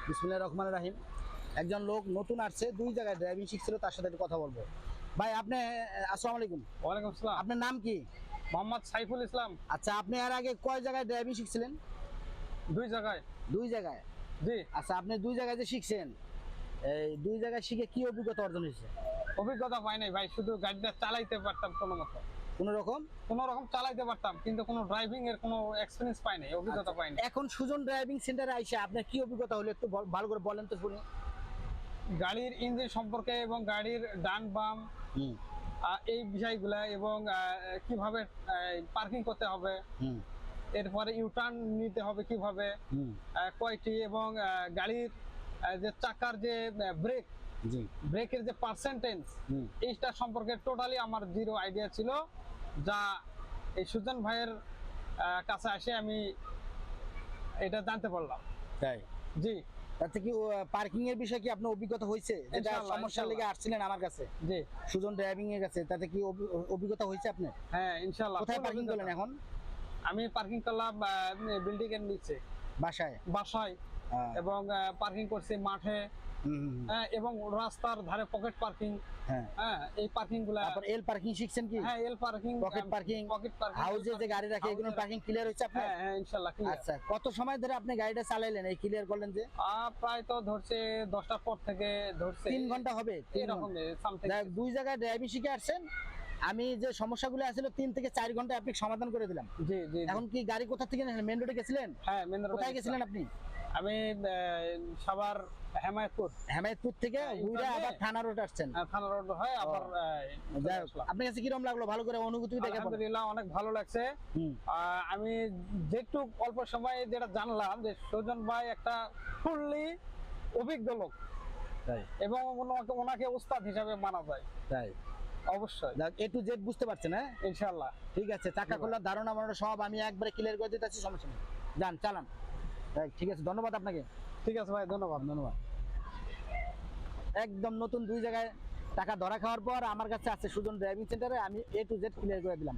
বিসমিল্লাহির রহমানির রহিম। একজন লোক নতুন আসছে, দুই জায়গায় ড্রাইভিং শিখছিল, তার সাথে একটু কথা বলবো। ভাই আপনি, আসসালামু আলাইকুম। ওয়ালাইকুম আসসালাম। আপনার নাম কি? মোহাম্মদ সাইফুল ইসলাম। আচ্ছা, আপনি এর আগে কয় জায়গায় ড্রাইভিং শিখছিলেন? দুই জায়গায়। দুই জায়গায়। জি। আচ্ছা, আপনি দুই জায়গায় যে শিখছেন, এই দুই জায়গায় শিখে কি অভিজ্ঞতা অর্জন হয়েছে? অভিজ্ঞতা পাই নাই ভাই, শুধু গাড়িটা চালাইতে পারতাম কোনো মতো, কোন রকম? কোনো রকম চালাইতে পারতাম, কিন্তু কোনো ড্রাইভিং এর কোনো এক্সপিরিয়েন্স পাই নাই, অভিজ্ঞতা পাই নাই। এখন সুজন ড্রাইভিং সেন্টারে আইসা আপনার কি অভিজ্ঞতা হলো একটু ভালো করে বলেন তো শুনি। গাড়ির ইঞ্জিন সম্পর্কে এবং গাড়ির ডান বাম হুম এই বিষয়গুলা, এবং কিভাবে পার্কিং করতে হবে, হুম এরপরে ইউটার্ন নিতে হবে কিভাবে, হুম কয়টি, এবং গাড়ির যে চাকার যে ব্রেক, জি ব্রেকের যে পার্সেন্টেজ, হুম এইটা সম্পর্কে টোটালি আমার জিরো আইডিয়া ছিল, যা এই সুজন ভাইয়ের কাছে এসে আমি এটা জানতে পারলাম। তাই? জি তাতে কি পার্কিং এর বিষয়ে কি আপনার অভিজ্ঞতা হয়েছে? যেটা ইনশাআল্লাহ, সমস্যার লেগে আসছিলেন আমার কাছে, জি। সুজন ড্রাইভিং এর কাছে, তাতে কি অভিজ্ঞতা হয়েছে আপনার? হ্যাঁ ইনশাআল্লাহ। কোথায় পার্কিং করলেন এখন? আমি পার্কিং করলাম বিল্ডিং এর নিচে, বাসায়। বাসায়, এবং পার্কিং করছি মাঠে, এবং রাস্তার ধারে পকেট পার্কিং। হ্যাঁ হ্যাঁ, এই পার্কিং গুলা। তারপর এল পার্কিং শিখছেন কি? হ্যাঁ, এল পার্কিং, পকেট পার্কিং, হাউজে যে গাড়ি রাখে, এগুলো পার্কিং ক্লিয়ার হচ্ছে আপনার? হ্যাঁ হ্যাঁ ইনশাআল্লাহ ক্লিয়ার। আচ্ছা, কত সময় ধরে আপনি গাড়িটা চালাইলেন এই ক্লিয়ার করলেন যে? প্রায় তো ধরছে 10টার পর থেকে ধরছে 3 ঘন্টা হবে। এরকম সামথিং। দুই জায়গায় ড্রাইভিং শিখে আসছেন, আমি যে সমস্যাগুলো আছিল 3 থেকে 4 ঘন্টায় আপনি সমাধান করে দিলাম। জি জি। এখন কি গাড়ি কোথা থেকে নিলেন? মেন রোডে গেছিলেন? হ্যাঁ, মেন রোডে। কোথায় গেছিলেন আপনি? আমি সাভার হেমায়তপুর। হেমায়তপুর থেকে ঘুরে আবার থানা রোড আসছেন? থানা রোড হয় আবার। যাই হোক, আপনার কাছে কিরকম লাগলো? ভালো করে অনুভূতি দেখে বলেন। আলহামদুলিল্লাহ, অনেক ভালো লাগছে। আমি যেটুক অল্প সময়ে যেটা জানলাম যে সুজন ভাই একটা ফুললি অভিজ্ঞ লোক, তাই? এবং ওনাকে উস্তাদ হিসাবে মানা যায়। তাই অবশ্যই। এ টু জেড বুঝতে পারছেন? হ্যাঁ ইনশাআল্লাহ। ঠিক আছে, চাকা খোলার ধারণা মানানো সব আমি একবারে ক্লিয়ার করে দিতেছি, সমস্যা নেই, যান চালান। ঠিক আছে, ধন্যবাদ আপনাকে। ঠিক আছে ভাই, ধন্যবাদ। ধন্যবাদ। একদম নতুন দুই জায়গায় টাকা ধরা খাওয়ার পর আমার কাছে আছে সুজন ড্রাইভিং সেন্টারে, আমি এ টু জেড ক্লিয়ার করে দিলাম।